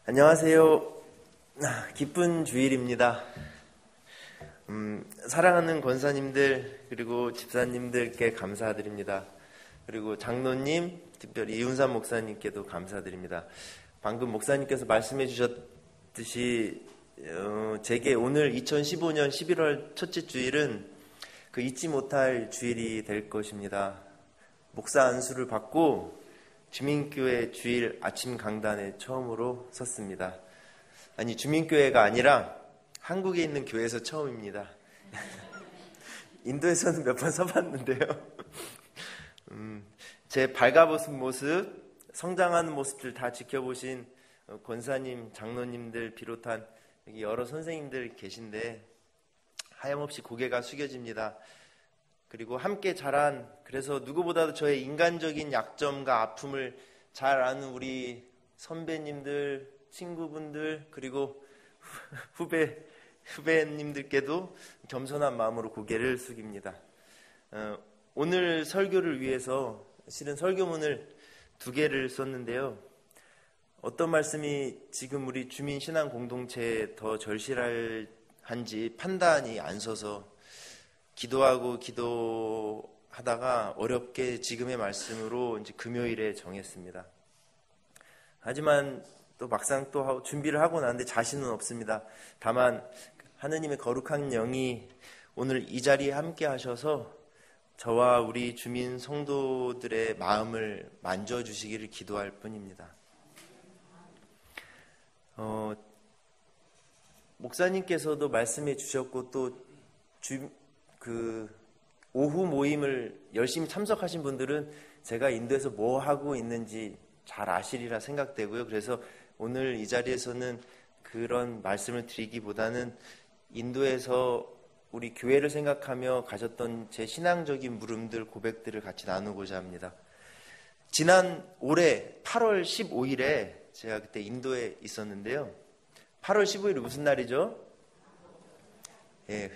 안녕하세요. 기쁜 주일입니다. 사랑하는 권사님들 그리고 집사님들께 감사드립니다. 그리고 장로님, 특별히 이훈삼 목사님께도 감사드립니다. 방금 목사님께서 말씀해 주셨듯이 제게 오늘 2015년 11월 첫째 주일은 그 잊지 못할 주일이 될 것입니다. 목사 안수를 받고 주민교회 주일 아침 강단에 처음으로 섰습니다. 아니, 주민교회가 아니라 한국에 있는 교회에서 처음입니다. 인도에서는 몇 번 서봤는데요. 제 발가벗은 모습, 성장하는 모습들 다 지켜보신 권사님, 장로님들 비롯한 여기 여러 선생님들 계신데 하염없이 고개가 숙여집니다. 그리고 함께 자란, 그래서 누구보다도 저의 인간적인 약점과 아픔을 잘 아는 우리 선배님들, 친구분들, 그리고 후배님들께도 겸손한 마음으로 고개를 숙입니다. 오늘 설교를 위해서 실은 설교문을 2개를 썼는데요. 어떤 말씀이 지금 우리 주민신앙 공동체에 더 절실한지 판단이 안 서서 기도하다가 어렵게 지금의 말씀으로 이제 금요일에 정했습니다. 하지만 또 막상 또 준비를 하고 나는데 자신은 없습니다. 다만 하느님의 거룩한 영이 오늘 이 자리에 함께 하셔서 저와 우리 주민 성도들의 마음을 만져주시기를 기도할 뿐입니다. 목사님께서도 말씀해 주셨고 또 오후 모임을 열심히 참석하신 분들은 제가 인도에서 뭐 하고 있는지 잘 아시리라 생각되고요. 그래서 오늘 이 자리에서는 그런 말씀을 드리기보다는 인도에서 우리 교회를 생각하며 가졌던 제 신앙적인 물음들, 고백들을 같이 나누고자 합니다. 지난 올해 8월 15일에 제가 그때 인도에 있었는데요. 8월 15일이 무슨 날이죠? 예,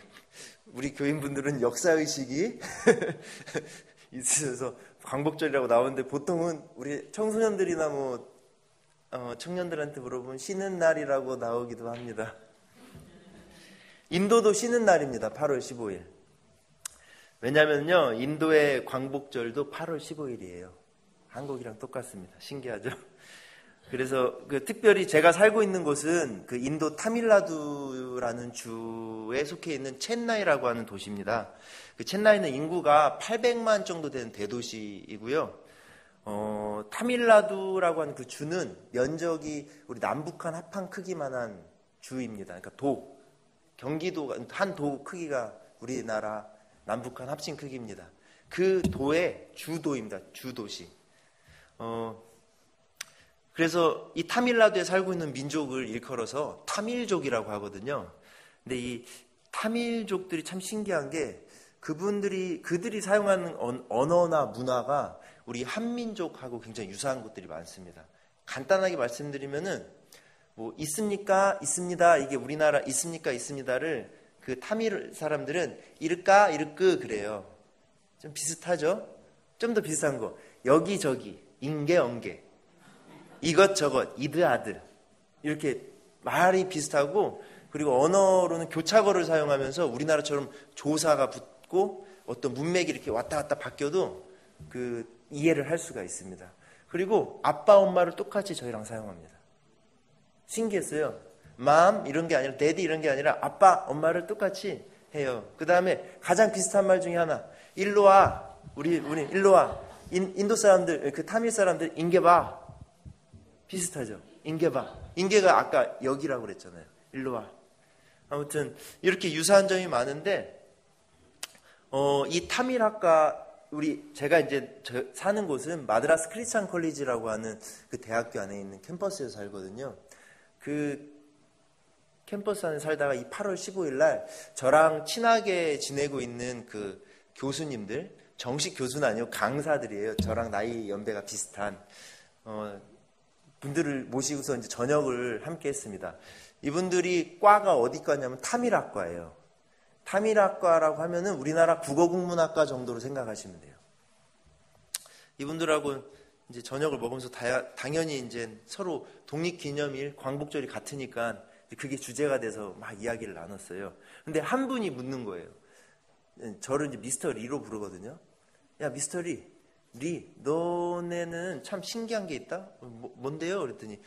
우리 교인분들은 역사의식이 있으셔서 광복절이라고 나오는데 보통은 우리 청소년들이나 청년들한테 물어보면 쉬는 날이라고 나오기도 합니다. 인도도 쉬는 날입니다. 8월 15일. 왜냐면요, 인도의 광복절도 8월 15일이에요. 한국이랑 똑같습니다. 신기하죠? 그래서 특별히 제가 살고 있는 곳은 그 인도 타밀나두라는 주에 속해 있는 첸나이라고 하는 도시입니다. 그 첸나이는 인구가 800만 정도 되는 대도시이고요. 타밀나두라고 하는 그 주는 면적이 우리 남북한 합한 크기만한 주입니다. 그러니까 경기도 한 도 크기가 우리나라 남북한 합친 크기입니다. 그 도의 주도입니다. 주도시. 그래서 이 타밀나두에 살고 있는 민족을 일컬어서 타밀족이라고 하거든요. 근데 이 타밀족들이 참 신기한 게 그들이 사용하는 언어나 문화가 우리 한민족하고 굉장히 유사한 것들이 많습니다. 간단하게 말씀드리면은 있습니까? 있습니다. 이게 우리나라 있습니까? 있습니다를 그 타밀 사람들은 이르까? 이르끄 그래요. 좀 비슷하죠? 좀 더 비슷한 거. 여기저기, 인게, 엉게. 이것저것, 이드아드 이렇게 말이 비슷하고, 그리고 언어로는 교차어를 사용하면서 우리나라처럼 조사가 붙고 어떤 문맥이 이렇게 왔다 갔다 바뀌어도 이해를 할 수가 있습니다. 그리고 아빠 엄마를 똑같이 저희랑 사용합니다. 신기했어요. 맘 이런 게 아니라 데디 이런 게 아니라 아빠 엄마를 똑같이 해요. 그 다음에 가장 비슷한 말 중에 하나, 일로 와. 우리 일로 와. 인도 사람들, 그 타밀 사람들 인게봐. 비슷하죠. 인게봐. 인게가 아까 여기라고 그랬잖아요. 일로 와. 아무튼 이렇게 유사한 점이 많은데 이 타밀학과 제가 이제 사는 곳은 마드라스 크리스찬 컬리지라고 하는 그 대학교 안에 있는 캠퍼스에 살거든요. 그 캠퍼스 안에 살다가 이 8월 15일 날 저랑 친하게 지내고 있는 그 교수님들, 정식 교수는 아니고 강사들이에요. 저랑 나이 연배가 비슷한 분들을 모시고서 이제 저녁을 함께 했습니다. 이분들이 과가 어디 과냐면 타밀학과예요. 타밀학과라고 하면은 우리나라 국어국문학과 정도로 생각하시면 돼요. 이분들하고 이제 저녁을 먹으면서 당연히 이제 서로 독립기념일, 광복절이 같으니까 그게 주제가 돼서 막 이야기를 나눴어요. 근데 한 분이 묻는 거예요. 저를 이제 미스터 리로 부르거든요. 야, 미스터 리, 너네는 참 신기한 게 있다? 뭔데요? 그랬더니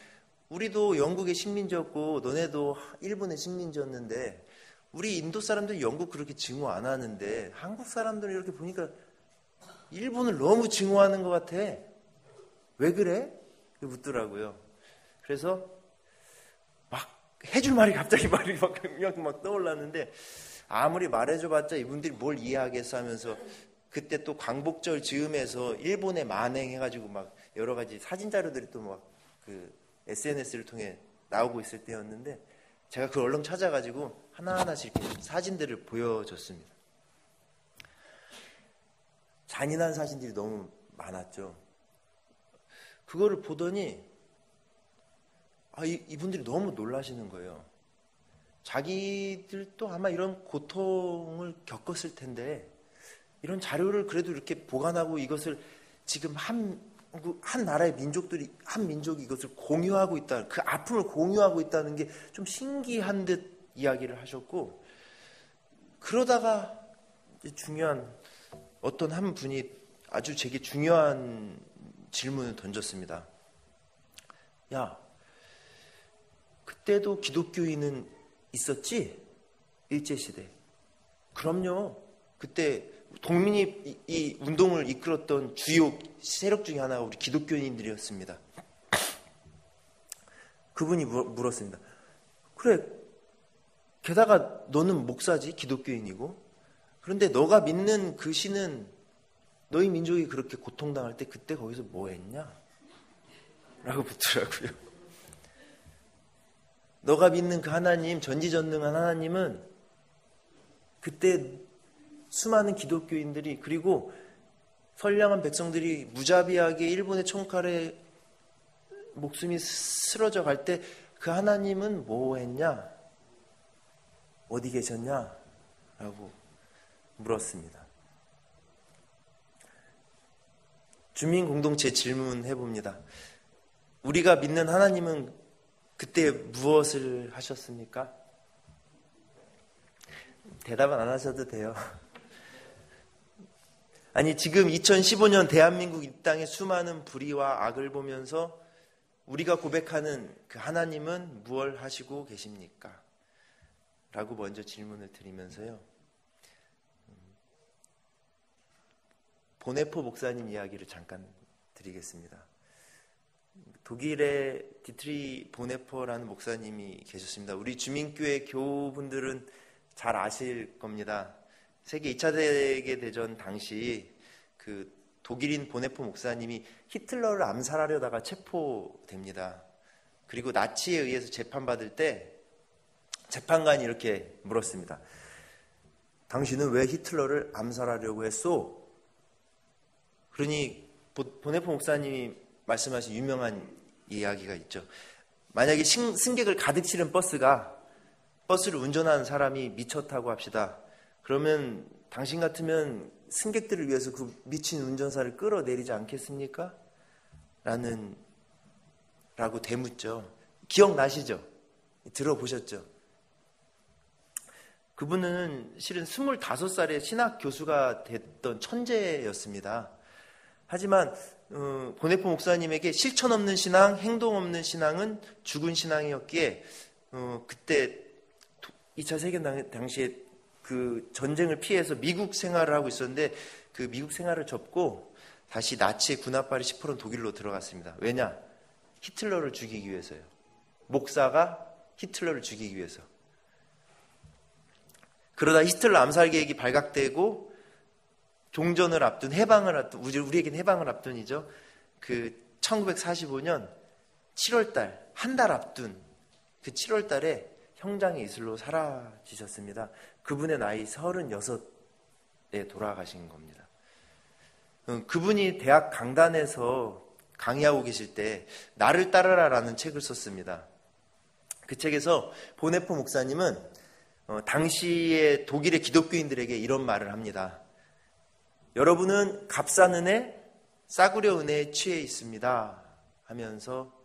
우리도 영국의 식민지였고 너네도 일본의 식민지였는데 우리 인도 사람들이 영국 그렇게 증오 안 하는데 한국 사람들은 이렇게 보니까 일본을 너무 증오하는 것 같아. 왜 그래? 묻더라고요. 그래서 막 해줄 말이 갑자기 말이 막 떠올랐는데 아무리 말해줘봤자 이분들이 뭘 이해하겠어 하면서 그때 또 광복절 즈음에서 일본에 만행해가지고 막 여러 가지 사진 자료들이 또 막 그 SNS를 통해 나오고 있을 때였는데 제가 그걸 얼른 찾아가지고 하나하나씩 이렇게 사진들을 보여줬습니다. 잔인한 사진들이 너무 많았죠. 그거를 보더니 이분들이 너무 놀라시는 거예요. 자기들도 아마 이런 고통을 겪었을 텐데 이런 자료를 그래도 이렇게 보관하고 이것을 지금 한 나라의 한 민족이 이것을 공유하고 있다, 그 아픔을 공유하고 있다는 게 좀 신기한 듯 이야기를 하셨고, 그러다가 중요한 어떤 한 분이 아주 제게 중요한 질문을 던졌습니다. 야, 그때도 기독교인은 있었지? 일제시대. 그럼요. 그때 독립 이 운동을 이끌었던 주요 세력 중에 하나가 우리 기독교인들이었습니다. 그분이 물었습니다. 그래, 게다가 너는 목사지, 기독교인이고. 그런데 너가 믿는 그 신은 너희 민족이 그렇게 고통당할 때 그때 거기서 뭐 했냐? 라고 묻더라고요. 너가 믿는 그 하나님, 전지전능한 하나님은 그때 수많은 기독교인들이 그리고 선량한 백성들이 무자비하게 일본의 총칼에 목숨이 쓰러져 갈 때 그 하나님은 뭐 했냐? 어디 계셨냐? 라고 물었습니다. 주민공동체 질문해봅니다. 우리가 믿는 하나님은 그때 무엇을 하셨습니까? 대답은 안 하셔도 돼요. 아니, 지금 2015년 대한민국 이 땅의 수많은 불의와 악을 보면서 우리가 고백하는 그 하나님은 무엇을 하시고 계십니까? 라고 먼저 질문을 드리면서요. 보네포 목사님 이야기를 잠깐 드리겠습니다. 독일의 디트리 보네포라는 목사님이 계셨습니다. 우리 주민교회 교우분들은 잘 아실 겁니다. 세계 2차 세계대전 당시 그 독일인 보네포 목사님이 히틀러를 암살하려다가 체포됩니다. 그리고 나치에 의해서 재판받을 때 재판관이 이렇게 물었습니다. 당신은 왜 히틀러를 암살하려고 했소? 그러니 보네포 목사님이 말씀하신 유명한 이야기가 있죠. 만약에 승객을 가득 실은 버스를 운전하는 사람이 미쳤다고 합시다. 그러면 당신 같으면 승객들을 위해서 그 미친 운전사를 끌어내리지 않겠습니까? 라고 대묻죠. 기억나시죠? 들어보셨죠? 그분은 실은 25살에 신학 교수가 됐던 천재였습니다. 하지만 보네포 목사님에게 실천 없는 신앙, 행동 없는 신앙은 죽은 신앙이었기에 그때 2차 세계대전 당시에 그 전쟁을 피해서 미국 생활을 하고 있었는데 그 미국 생활을 접고 다시 나치의 군합발이 시퍼런 독일로 들어갔습니다. 왜냐? 히틀러를 죽이기 위해서요. 목사가 히틀러를 죽이기 위해서. 그러다 히틀러 암살 계획이 발각되고 종전을 앞둔 해방을 앞둔 우리에겐 해방을 앞둔이죠. 그 1945년 7월달 한 달 앞둔 그 7월달에 형장의 이슬로 사라지셨습니다. 그분의 나이 36에 돌아가신 겁니다. 그분이 대학 강단에서 강의하고 계실 때 나를 따르라라는 책을 썼습니다. 그 책에서 보네포 목사님은 당시의 독일의 기독교인들에게 이런 말을 합니다. 여러분은 값싸는 애, 싸구려 은혜에 취해 있습니다 하면서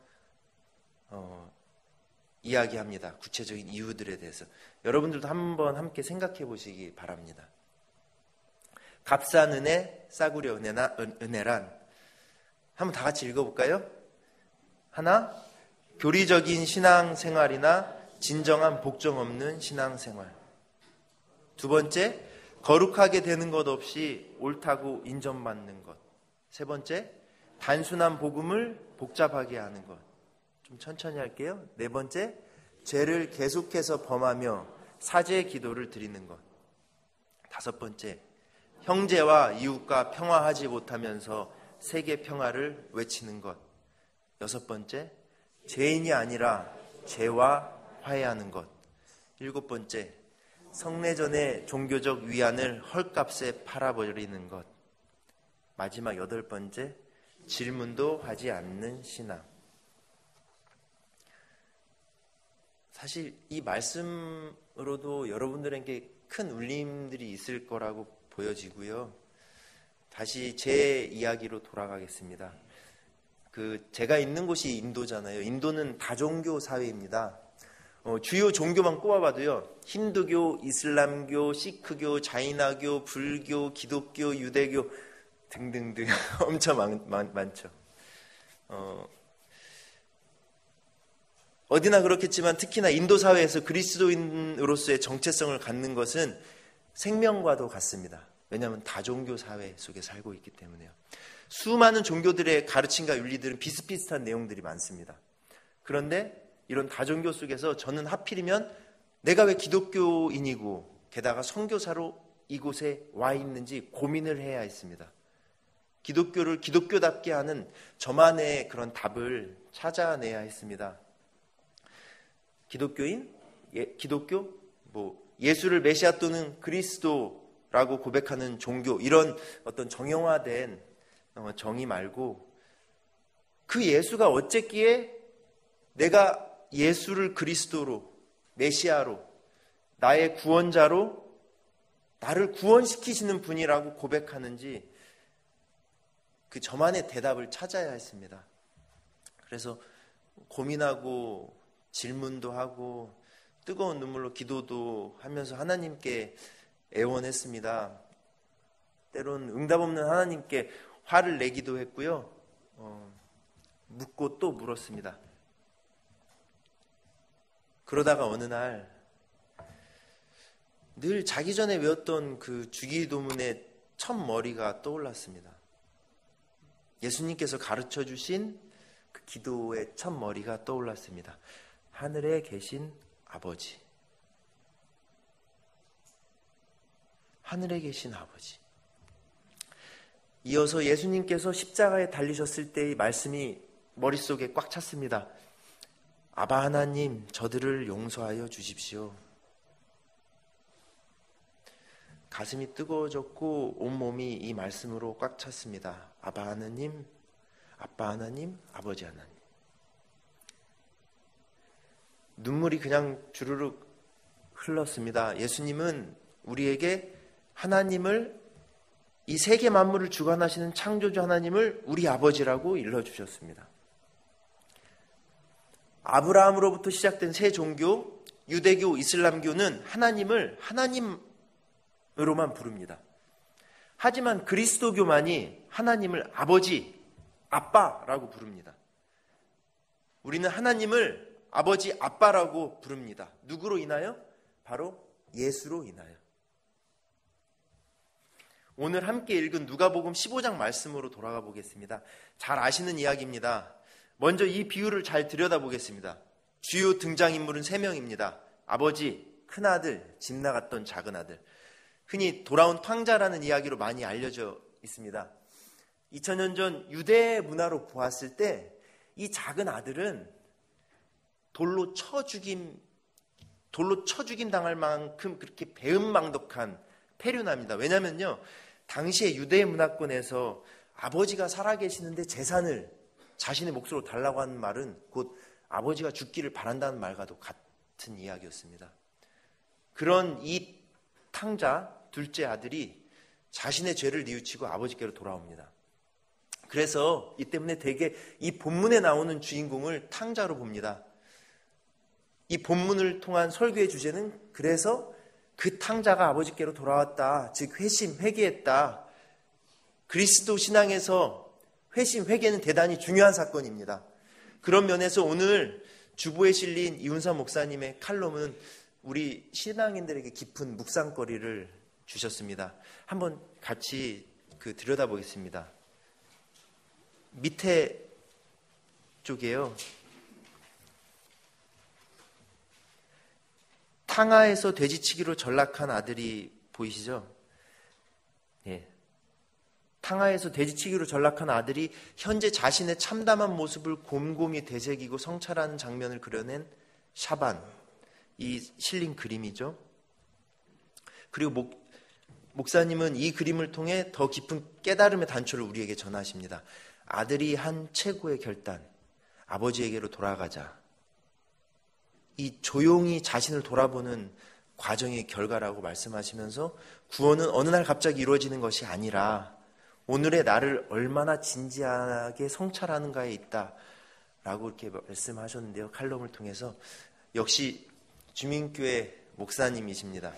이야기합니다. 구체적인 이유들에 대해서. 여러분들도 한번 함께 생각해 보시기 바랍니다. 값싼 은혜, 싸구려 은혜란 한번 다 같이 읽어볼까요? 하나, 교리적인 신앙생활이나 진정한 복종 없는 신앙생활. 두 번째, 거룩하게 되는 것 없이 옳다고 인정받는 것. 세 번째, 단순한 복음을 복잡하게 하는 것. 좀 천천히 할게요. 네 번째, 죄를 계속해서 범하며 사죄 기도를 드리는 것. 다섯 번째, 형제와 이웃과 평화하지 못하면서 세계 평화를 외치는 것. 여섯 번째, 죄인이 아니라 죄와 화해하는 것. 일곱 번째, 성례전의 종교적 위안을 헐값에 팔아버리는 것. 마지막 여덟 번째, 질문도 하지 않는 신앙. 사실 이 말씀으로도 여러분들에게 큰 울림들이 있을 거라고 보여지고요. 다시 제 이야기로 돌아가겠습니다. 제가 있는 곳이 인도잖아요. 인도는 다종교 사회입니다. 주요 종교만 꼽아봐도요. 힌두교, 이슬람교, 시크교, 자이나교, 불교, 기독교, 유대교 등등등 엄청 많죠. 어디나 그렇겠지만 특히나 인도 사회에서 그리스도인으로서의 정체성을 갖는 것은 생명과도 같습니다. 왜냐하면 다종교 사회 속에 살고 있기 때문에요. 수많은 종교들의 가르침과 윤리들은 비슷비슷한 내용들이 많습니다. 그런데 이런 다종교 속에서 저는 하필이면 내가 왜 기독교인이고 게다가 선교사로 이곳에 와 있는지 고민을 해야 했습니다. 기독교를 기독교답게 하는 저만의 그런 답을 찾아내야 했습니다. 기독교인? 기독교? 예수를 메시아 또는 그리스도라고 고백하는 종교, 이런 어떤 정형화된 정의 말고 그 예수가 어쨌기에 내가 예수를 그리스도로, 메시아로, 나의 구원자로 나를 구원시키시는 분이라고 고백하는지 그 저만의 대답을 찾아야 했습니다. 그래서 고민하고 질문도 하고 뜨거운 눈물로 기도도 하면서 하나님께 애원했습니다. 때론 응답 없는 하나님께 화를 내기도 했고요. 묻고 또 물었습니다. 그러다가 어느 날 늘 자기 전에 외웠던 그 주기도문의 첫 머리가 떠올랐습니다. 예수님께서 가르쳐 주신 그 기도의 첫 머리가 떠올랐습니다. 하늘에 계신 아버지. 하늘에 계신 아버지. 이어서 예수님께서 십자가에 달리셨을 때의 말씀이 머릿속에 꽉 찼습니다. 아바 하나님, 저들을 용서하여 주십시오. 가슴이 뜨거워졌고 온몸이 이 말씀으로 꽉 찼습니다. 아바 하나님, 아빠 하나님, 아버지 하나님. 눈물이 그냥 주르륵 흘렀습니다. 예수님은 우리에게 하나님을, 이 세계 만물을 주관하시는 창조주 하나님을 우리 아버지라고 일러주셨습니다. 아브라함으로부터 시작된 새 종교, 유대교, 이슬람교는 하나님을 하나님으로만 부릅니다. 하지만 그리스도교만이 하나님을 아버지, 아빠라고 부릅니다. 우리는 하나님을 아버지, 아빠라고 부릅니다. 누구로 인하여? 바로 예수로 인하여. 오늘 함께 읽은 누가복음 15장 말씀으로 돌아가 보겠습니다. 잘 아시는 이야기입니다. 먼저 이 비유를 잘 들여다보겠습니다. 주요 등장인물은 3명입니다. 아버지, 큰아들, 집 나갔던 작은아들. 흔히 돌아온 탕자라는 이야기로 많이 알려져 있습니다. 2000년 전 유대 문화로 보았을 때 이 작은 아들은 돌로 쳐 죽임 당할 만큼 그렇게 배은망덕한 폐륜합니다. 왜냐면요, 당시의 유대 문화권에서 아버지가 살아계시는데 재산을 자신의 몫으로 달라고 하는 말은 곧 아버지가 죽기를 바란다는 말과도 같은 이야기였습니다. 그런 이 탕자 둘째 아들이 자신의 죄를 뉘우치고 아버지께로 돌아옵니다. 그래서 이 때문에 되게 이 본문에 나오는 주인공을 탕자로 봅니다. 이 본문을 통한 설교의 주제는 그래서 그 탕자가 아버지께로 돌아왔다. 즉 회심, 회개했다. 그리스도 신앙에서 회심, 회개는 대단히 중요한 사건입니다. 그런 면에서 오늘 주보에 실린 이훈삼 목사님의 칼럼은 우리 신앙인들에게 깊은 묵상거리를 주셨습니다. 한번 같이 들여다보겠습니다. 밑에 쪽이에요. 탕하에서 돼지치기로 전락한 아들이 보이시죠? 예. 탕하에서 돼지치기로 전락한 아들이 현재 자신의 참담한 모습을 곰곰이 되새기고 성찰하는 장면을 그려낸 샤반, 이 실린 그림이죠. 그리고 목사님은 이 그림을 통해 더 깊은 깨달음의 단초를 우리에게 전하십니다. 아들이 한 최고의 결단, 아버지에게로 돌아가자. 이 조용히 자신을 돌아보는 과정의 결과라고 말씀하시면서 구원은 어느 날 갑자기 이루어지는 것이 아니라 오늘의 나를 얼마나 진지하게 성찰하는가에 있다라고 이렇게 말씀하셨는데요. 칼럼을 통해서 역시 주민교회 목사님이십니다.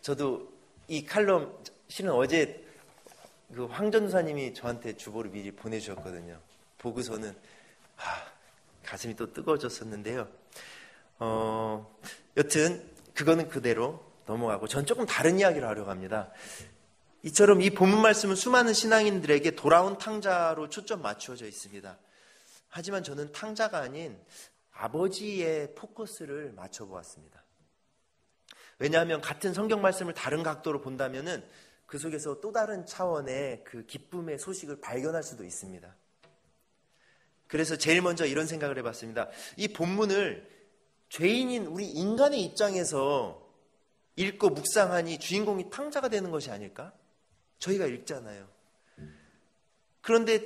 저도 이 칼럼 실은 어제 황전사님이 저한테 주보를 미리 보내주셨거든요. 보고서는 가슴이 또 뜨거워졌었는데요. 여튼 그거는 그대로 넘어가고 전 조금 다른 이야기를 하려고 합니다. 이처럼 이 본문 말씀은 수많은 신앙인들에게 돌아온 탕자로 초점 맞추어져 있습니다. 하지만 저는 탕자가 아닌 아버지의 포커스를 맞춰보았습니다. 왜냐하면 같은 성경 말씀을 다른 각도로 본다면은 그 속에서 또 다른 차원의 그 기쁨의 소식을 발견할 수도 있습니다. 그래서 제일 먼저 이런 생각을 해봤습니다. 이 본문을 죄인인 우리 인간의 입장에서 읽고 묵상하니 주인공이 탕자가 되는 것이 아닐까? 저희가 읽잖아요. 그런데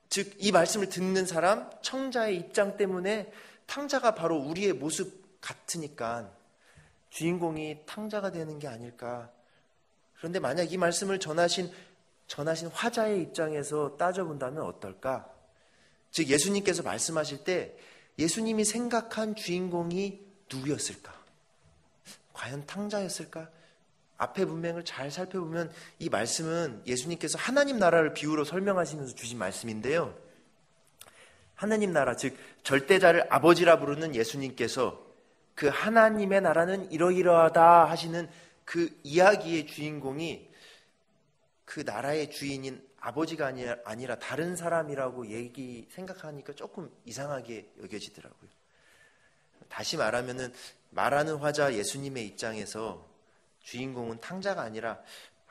즉 이 말씀을 듣는 사람, 청자의 입장 때문에 탕자가 바로 우리의 모습 같으니까 주인공이 탕자가 되는 게 아닐까. 그런데 만약 이 말씀을 전하신 화자의 입장에서 따져본다면 어떨까? 즉 예수님께서 말씀하실 때 예수님이 생각한 주인공이 누구였을까? 과연 탕자였을까? 앞에 문맥을 잘 살펴보면 이 말씀은 예수님께서 하나님 나라를 비유로 설명하시면서 주신 말씀인데요. 하나님 나라, 즉 절대자를 아버지라 부르는 예수님께서 그 하나님의 나라는 이러이러하다 하시는 그 이야기의 주인공이 그 나라의 주인인 아버지가 아니라 다른 사람이라고 생각하니까 조금 이상하게 여겨지더라고요. 다시 말하면은 말하는 화자 예수님의 입장에서 주인공은 탕자가 아니라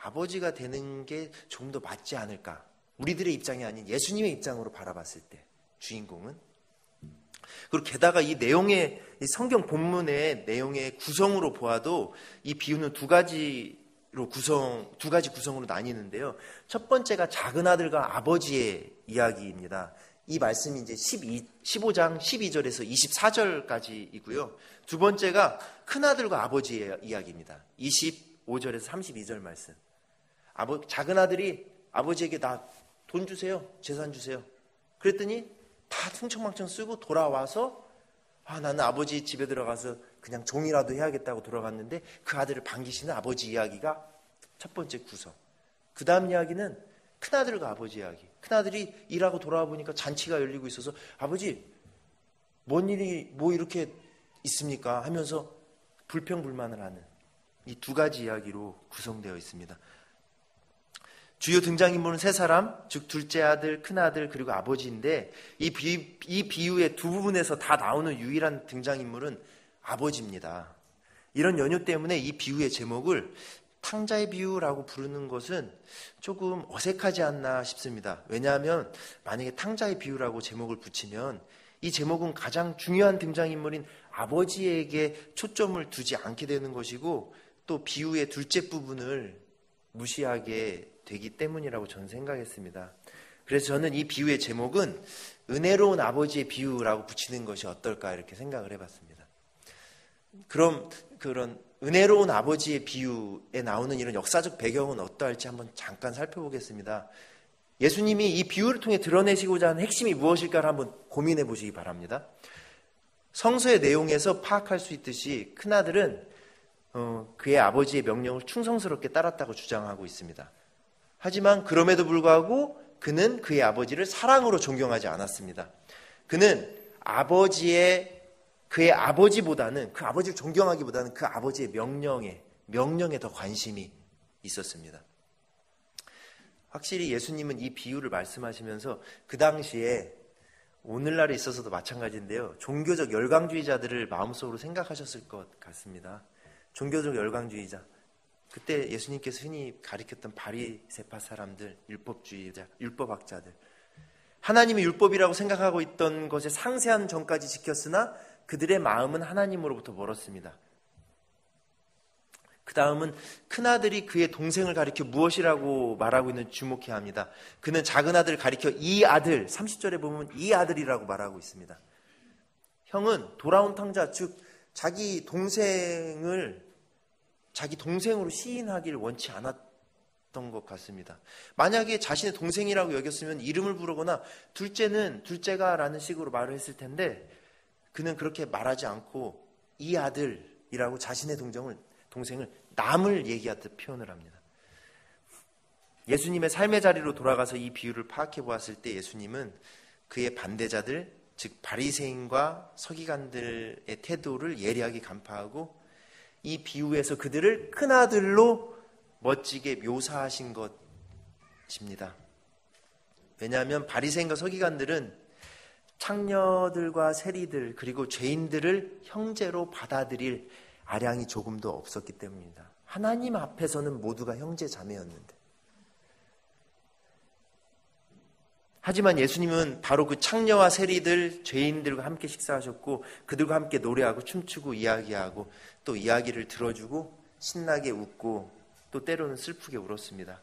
아버지가 되는 게 좀 더 맞지 않을까. 우리들의 입장이 아닌 예수님의 입장으로 바라봤을 때 주인공은. 그리고 게다가 이 성경 본문의 내용의 구성으로 보아도 이 비유는 두 가지 구성으로 나뉘는데요. 첫 번째가 작은 아들과 아버지의 이야기입니다. 이 말씀이 이제 15장 12절에서 24절까지이고요. 두 번째가 큰아들과 아버지의 이야기입니다. 25절에서 32절 말씀. 작은 아들이 아버지에게 나 돈 주세요. 재산 주세요. 그랬더니 다 흥청망청 쓰고 돌아와서 나는 아버지 집에 들어가서 그냥 종이라도 해야겠다고 돌아갔는데 그 아들을 반기시는 아버지 이야기가 첫 번째 구성. 그 다음 이야기는 큰아들과 아버지 이야기. 큰아들이 일하고 돌아와 보니까 잔치가 열리고 있어서 아버지 뭔 일이 뭐 이렇게 있습니까? 하면서 불평불만을 하는 이 두 가지 이야기로 구성되어 있습니다. 주요 등장인물은 세 사람, 즉 둘째 아들, 큰아들 그리고 아버지인데 이 비유의 두 부분에서 다 나오는 유일한 등장인물은 아버지입니다. 이런 연유 때문에 이 비유의 제목을 탕자의 비유라고 부르는 것은 조금 어색하지 않나 싶습니다. 왜냐하면 만약에 탕자의 비유라고 제목을 붙이면 이 제목은 가장 중요한 등장인물인 아버지에게 초점을 두지 않게 되는 것이고 또 비유의 둘째 부분을 무시하게 되기 때문이라고 저는 생각했습니다. 그래서 저는 이 비유의 제목은 은혜로운 아버지의 비유라고 붙이는 것이 어떨까 이렇게 생각을 해봤습니다. 그런 은혜로운 아버지의 비유에 나오는 이런 역사적 배경은 어떠할지 한번 잠깐 살펴보겠습니다. 예수님이 이 비유를 통해 드러내시고자 하는 핵심이 무엇일까를 한번 고민해 보시기 바랍니다. 성서의 내용에서 파악할 수 있듯이 큰아들은 그의 아버지의 명령을 충성스럽게 따랐다고 주장하고 있습니다. 하지만 그럼에도 불구하고 그는 그의 아버지를 사랑으로 존경하지 않았습니다. 그는 그의 아버지보다는, 그 아버지를 존경하기보다는 그 아버지의 명령에 더 관심이 있었습니다. 확실히 예수님은 이 비유를 말씀하시면서 그 당시에 오늘날에 있어서도 마찬가지인데요, 종교적 열광주의자들을 마음속으로 생각하셨을 것 같습니다. 종교적 열광주의자, 그때 예수님께서 흔히 가리켰던 바리새파 사람들, 율법주의자, 율법학자들, 하나님이 율법이라고 생각하고 있던 것의 상세한 정까지 지켰으나 그들의 마음은 하나님으로부터 멀었습니다. 그 다음은 큰아들이 그의 동생을 가리켜 무엇이라고 말하고 있는지 주목해야 합니다. 그는 작은 아들을 가리켜 이 아들, 30절에 보면 이 아들이라고 말하고 있습니다. 형은 돌아온 탕자, 즉 자기 동생으로 시인하기를 원치 않았던 것 같습니다. 만약에 자신의 동생이라고 여겼으면 이름을 부르거나 둘째가 라는 식으로 말을 했을 텐데, 그는 그렇게 말하지 않고 이 아들이라고 자신의 동생을 남을 얘기하듯 표현을 합니다. 예수님의 삶의 자리로 돌아가서 이 비유를 파악해 보았을 때 예수님은 그의 반대자들, 즉 바리새인과 서기관들의 태도를 예리하게 간파하고 이 비유에서 그들을 큰아들로 멋지게 묘사하신 것입니다. 왜냐하면 바리새인과 서기관들은 창녀들과 세리들 그리고 죄인들을 형제로 받아들일 아량이 조금도 없었기 때문입니다. 하나님 앞에서는 모두가 형제 자매였는데, 하지만 예수님은 바로 그 창녀와 세리들, 죄인들과 함께 식사하셨고 그들과 함께 노래하고 춤추고 이야기하고 또 이야기를 들어주고 신나게 웃고 또 때로는 슬프게 울었습니다.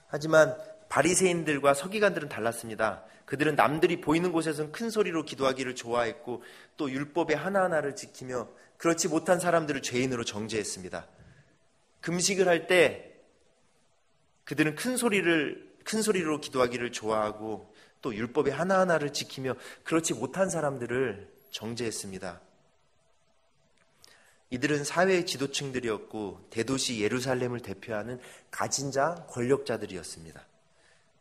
하지만 바리새인들과 서기관들은 달랐습니다. 그들은 남들이 보이는 곳에서는 큰 소리로 기도하기를 좋아했고 또 율법의 하나하나를 지키며 그렇지 못한 사람들을 죄인으로 정죄했습니다. 금식을 할 때 그들은 큰 소리로 기도하기를 좋아하고 또 율법의 하나하나를 지키며 그렇지 못한 사람들을 정죄했습니다. 이들은 사회의 지도층들이었고 대도시 예루살렘을 대표하는 가진 자, 권력자들이었습니다.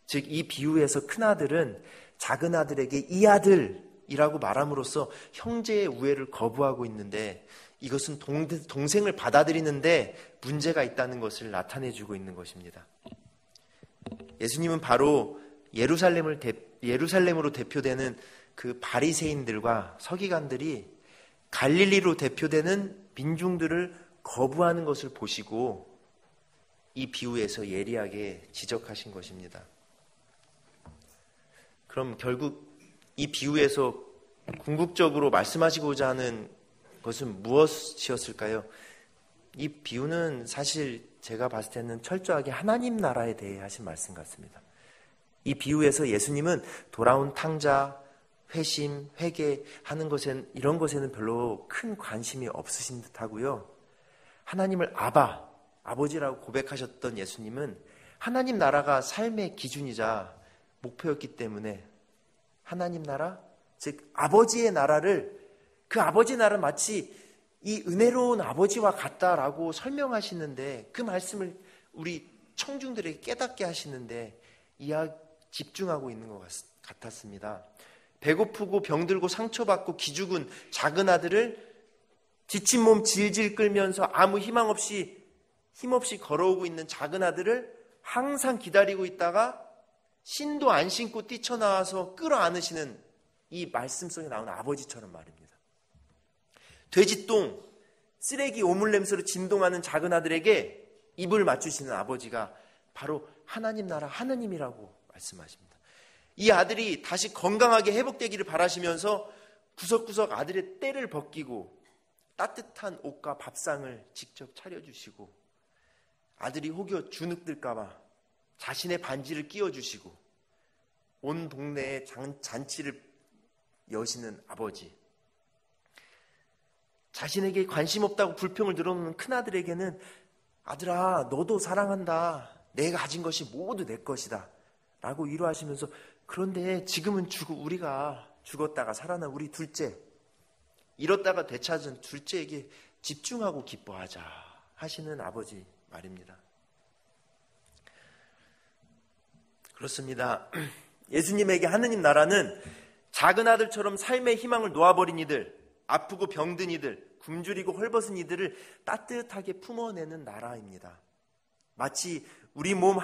즉 이 비유에서 큰아들은 작은 아들에게 이 아들이라고 말함으로써 형제의 우애를 거부하고 있는데, 이것은 동생을 받아들이는데 문제가 있다는 것을 나타내주고 있는 것입니다. 예수님은 바로 예루살렘으로 대표되는 그 바리새인들과 서기관들이 갈릴리로 대표되는 민중들을 거부하는 것을 보시고 이 비유에서 예리하게 지적하신 것입니다. 그럼 결국 이 비유에서 궁극적으로 말씀하시고자 하는 것은 무엇이었을까요? 이 비유는 사실 제가 봤을 때는 철저하게 하나님 나라에 대해 하신 말씀 같습니다. 이 비유에서 예수님은 돌아온 탕자, 회심, 회개하는 것에는, 이런 것에는 별로 큰 관심이 없으신 듯하고요. 하나님을 아버지라고 고백하셨던 예수님은 하나님 나라가 삶의 기준이자 목표였기 때문에 하나님 나라, 즉 아버지의 나라를, 그 아버지 나라는 마치 이 은혜로운 아버지와 같다라고 설명하시는데, 그 말씀을 우리 청중들에게 깨닫게 하시는데 집중하고 있는 것 같았습니다. 배고프고 병들고 상처받고 기죽은 작은 아들을 지친 몸 질질 끌면서 아무 힘없이 걸어오고 있는 작은 아들을 항상 기다리고 있다가 신도 안 신고 뛰쳐나와서 끌어안으시는 이 말씀 속에 나오는 아버지처럼 말입니다. 돼지똥, 쓰레기 오물 냄새로 진동하는 작은 아들에게 입을 맞추시는 아버지가 바로 하나님 나라 하느님이라고 말씀하십니다. 이 아들이 다시 건강하게 회복되기를 바라시면서 구석구석 아들의 때를 벗기고 따뜻한 옷과 밥상을 직접 차려주시고, 아들이 혹여 주눅들까 봐 자신의 반지를 끼워주시고 온 동네에 잔치를 여시는 아버지. 자신에게 관심 없다고 불평을 늘어놓는 큰아들에게는 아들아, 너도 사랑한다. 내가 가진 것이 모두 내 것이다. 라고 위로하시면서 그런데 지금은 우리가 죽었다가 살아난 우리 둘째, 잃었다가 되찾은 둘째에게 집중하고 기뻐하자 하시는 아버지 말입니다. 그렇습니다. 예수님에게 하느님 나라는 작은 아들처럼 삶의 희망을 놓아버린 이들, 아프고 병든 이들, 굶주리고 헐벗은 이들을 따뜻하게 품어내는 나라입니다. 마치 우리 몸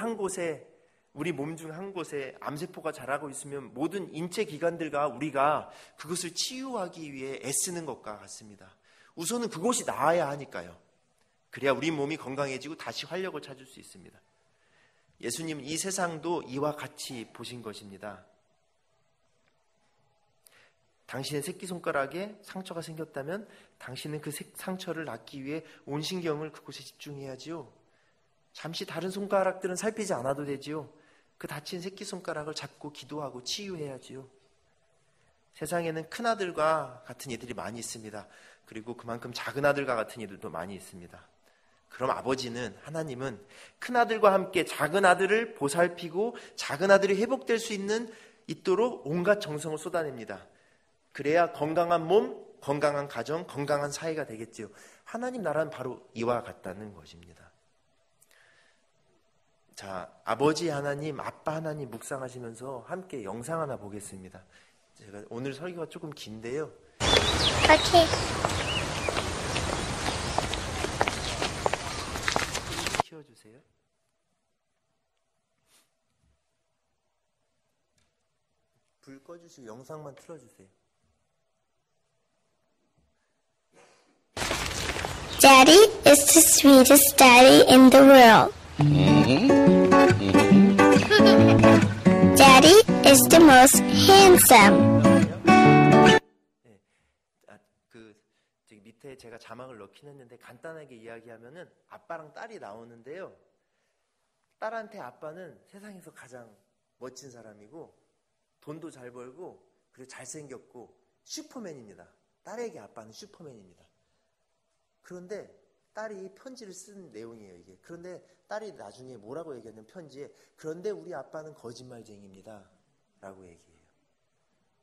중 한 곳에 암세포가 자라고 있으면 모든 인체 기관들과 우리가 그것을 치유하기 위해 애쓰는 것과 같습니다. 우선은 그곳이 나아야 하니까요. 그래야 우리 몸이 건강해지고 다시 활력을 찾을 수 있습니다. 예수님은 이 세상도 이와 같이 보신 것입니다. 당신의 새끼손가락에 상처가 생겼다면 당신은 그 상처를 낫기 위해 온 신경을 그곳에 집중해야지요. 잠시 다른 손가락들은 살피지 않아도 되지요. 그 다친 새끼손가락을 잡고 기도하고 치유해야지요. 세상에는 큰아들과 같은 이들이 많이 있습니다. 그리고 그만큼 작은 아들과 같은 이들도 많이 있습니다. 그럼 하나님은 큰아들과 함께 작은 아들을 보살피고 작은 아들이 회복될 수 있도록 온갖 정성을 쏟아냅니다. 그래야 건강한 몸, 건강한 가정, 건강한 사회가 되겠지요. 하나님 나라는 바로 이와 같다는 것입니다. 자, 아버지 하나님, 아빠 하나님 묵상하시면서 함께 영상 하나 보겠습니다. 제가 오늘 설교가 조금 긴데요. 오케이. 키워주세요. 불 꺼주시고 영상만 틀어주세요. Daddy is the sweetest daddy in the world. Daddy is the most handsome. 네, 저기 밑에 제가 자막을 넣긴 했는데 간단하게 이야기하면은 아빠랑 딸이 나오는데요. 딸한테 아빠는 세상에서 가장 멋진 사람이고 돈도 잘 벌고 그리고 잘생겼고 슈퍼맨입니다. 딸에게 아빠는 슈퍼맨입니다. 그런데 딸이 편지를 쓴 내용이에요, 이게. 그런데 딸이 나중에 뭐라고 얘기하냐면 편지에 그런데 우리 아빠는 거짓말쟁이입니다 라고 얘기해요.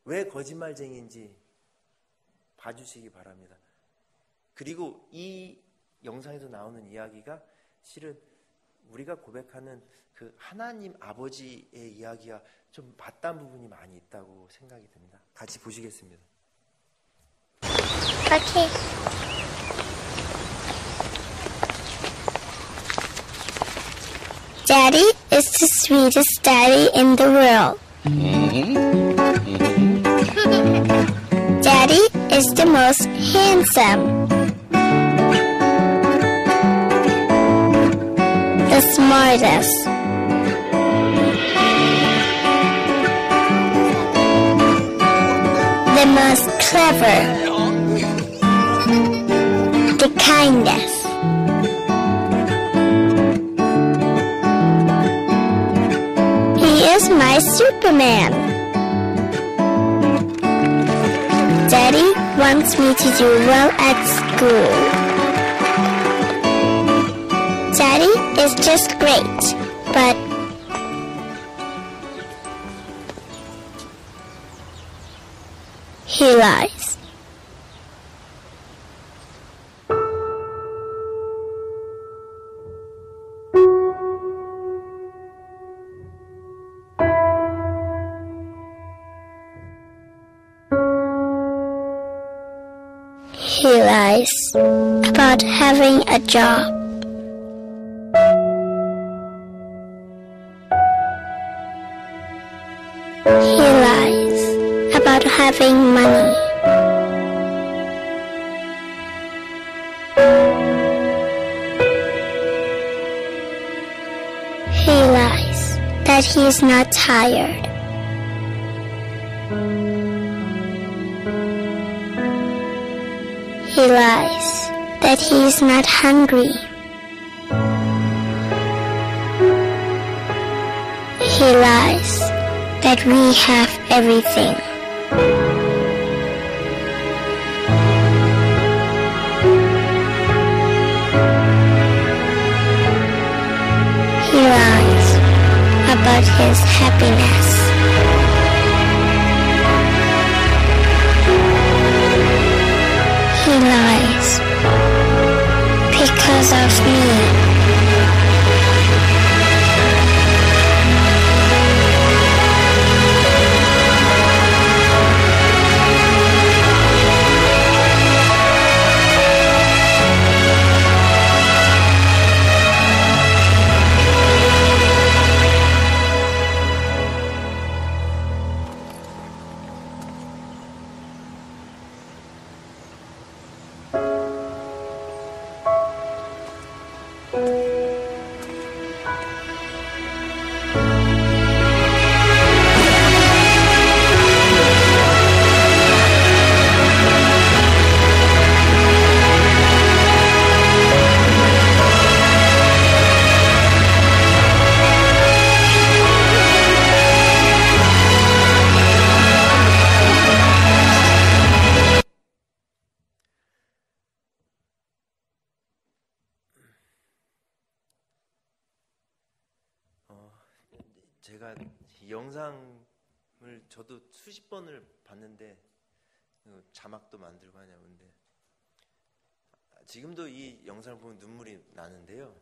왜 거짓말쟁이인지 봐주시기 바랍니다. 그리고 이 영상에서 나오는 이야기가 실은 우리가 고백하는 그 하나님 아버지의 이야기와 좀 맞닿은 부분이 많이 있다고 생각이 듭니다. 같이 보시겠습니다. 오케이. Daddy is the sweetest daddy in the world. Daddy is the most handsome. The smartest. The most clever. The kindest. He is my Superman. Daddy wants me to do well at school. Daddy is just great, but he lies. He lies about having a job. He lies about having money. He lies that he is not tired. He lies that he is not hungry. He lies that we have everything. about his happiness. He lies because of me. 제가 이 영상을 저도 수십 번을 봤는데 자막도 만들고 하냐 근데 지금도 이 영상을 보면 눈물이 나는데요.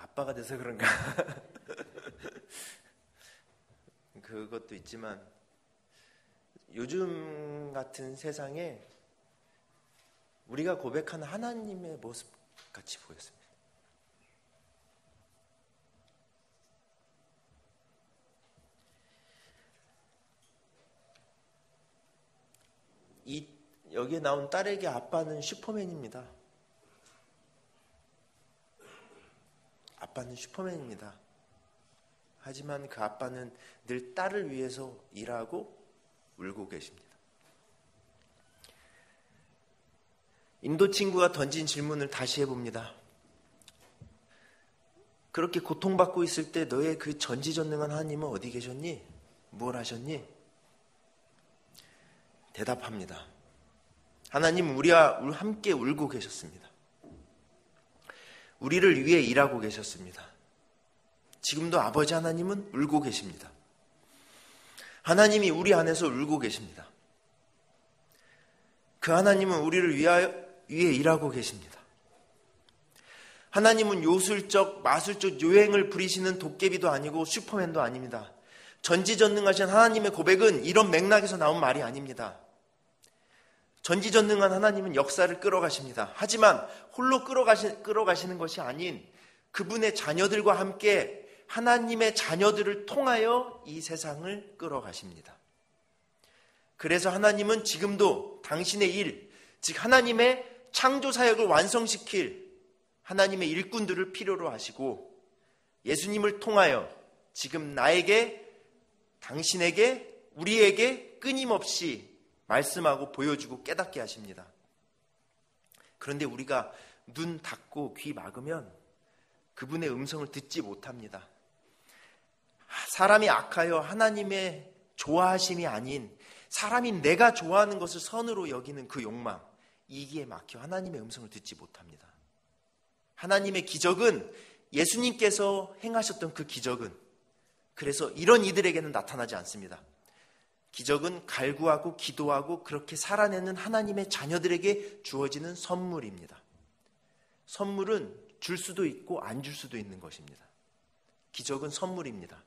아빠가 돼서 그런가 그것도 있지만 요즘 같은 세상에 우리가 고백하는 하나님의 모습 같이 보였습니다. 여기에 나온 딸에게 아빠는 슈퍼맨입니다. 아빠는 슈퍼맨입니다. 하지만 그 아빠는 늘 딸을 위해서 일하고 울고 계십니다. 인도 친구가 던진 질문을 다시 해봅니다. 그렇게 고통받고 있을 때 너의 그 전지전능한 하나님은 어디 계셨니? 뭘 하셨니? 대답합니다. 하나님 우리와 함께 울고 계셨습니다. 우리를 위해 일하고 계셨습니다. 지금도 아버지 하나님은 울고 계십니다. 하나님이 우리 안에서 울고 계십니다. 그 하나님은 우리를 위해 일하고 계십니다. 하나님은 요술적, 마술적 요행을 부리시는 도깨비도 아니고 슈퍼맨도 아닙니다. 전지전능하신 하나님의 고백은 이런 맥락에서 나온 말이 아닙니다. 전지전능한 하나님은 역사를 끌어가십니다. 하지만 홀로 끌어가시는 것이 아닌 그분의 자녀들과 함께 하나님의 자녀들을 통하여 이 세상을 끌어가십니다. 그래서 하나님은 지금도 당신의 일, 즉 하나님의 창조 사역을 완성시킬 하나님의 일꾼들을 필요로 하시고 예수님을 통하여 지금 나에게, 당신에게, 우리에게 끊임없이 말씀하고 보여주고 깨닫게 하십니다. 그런데 우리가 눈 닫고 귀 막으면 그분의 음성을 듣지 못합니다. 사람이 악하여 하나님의 좋아하심이 아닌 사람이 내가 좋아하는 것을 선으로 여기는 그 욕망, 이기에 막혀 하나님의 음성을 듣지 못합니다. 하나님의 기적은, 예수님께서 행하셨던 그 기적은 그래서 이런 이들에게는 나타나지 않습니다. 기적은 갈구하고 기도하고 그렇게 살아내는 하나님의 자녀들에게 주어지는 선물입니다. 선물은 줄 수도 있고 안 줄 수도 있는 것입니다. 기적은 선물입니다.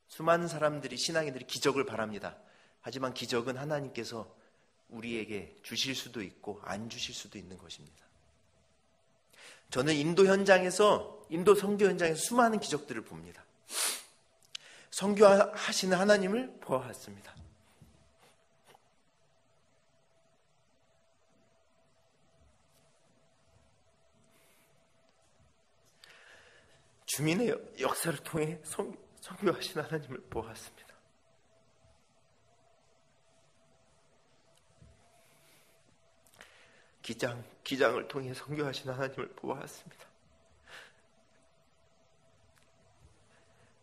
수많은 사람들이, 신앙인들이 기적을 바랍니다. 하지만 기적은 하나님께서 우리에게 주실 수도 있고 안 주실 수도 있는 것입니다. 저는 인도 선교 현장에서 수많은 기적들을 봅니다. 선교하시는 하나님을 보았습니다. 주민의 역사를 통해 선교하신 하나님을 보았습니다. 기장을 통해 선교하신 하나님을 보았습니다.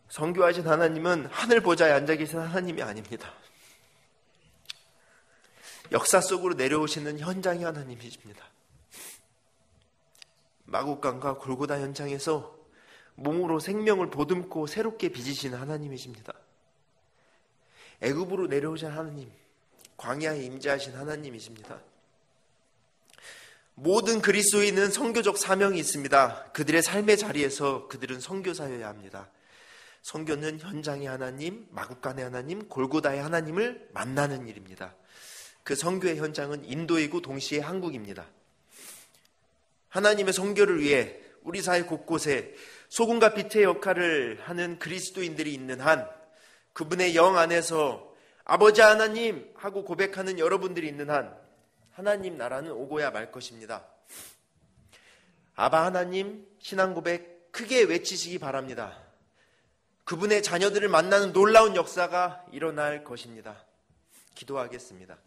선교하신 하나님은 하늘 보좌에 앉아 계신 하나님이 아닙니다. 역사 속으로 내려오시는 현장의 하나님이십니다. 마국간과 골고다 현장에서 몸으로 생명을 보듬고 새롭게 빚으시는 하나님이십니다. 애굽으로 내려오신 하나님, 광야에 임재하신 하나님이십니다. 모든 그리스도인은 선교적 사명이 있습니다. 그들의 삶의 자리에서 그들은 선교사여야 합니다. 선교는 현장의 하나님, 마국간의 하나님, 골고다의 하나님을 만나는 일입니다. 그 선교의 현장은 인도이고 동시에 한국입니다. 하나님의 선교를 위해 우리 사회 곳곳에 소금과 빛의 역할을 하는 그리스도인들이 있는 한, 그분의 영 안에서 아버지 하나님 하고 고백하는 여러분들이 있는 한 하나님 나라는 오고야 말 것입니다. 아바 하나님 신앙 고백 크게 외치시기 바랍니다. 그분의 자녀들을 만나는 놀라운 역사가 일어날 것입니다. 기도하겠습니다.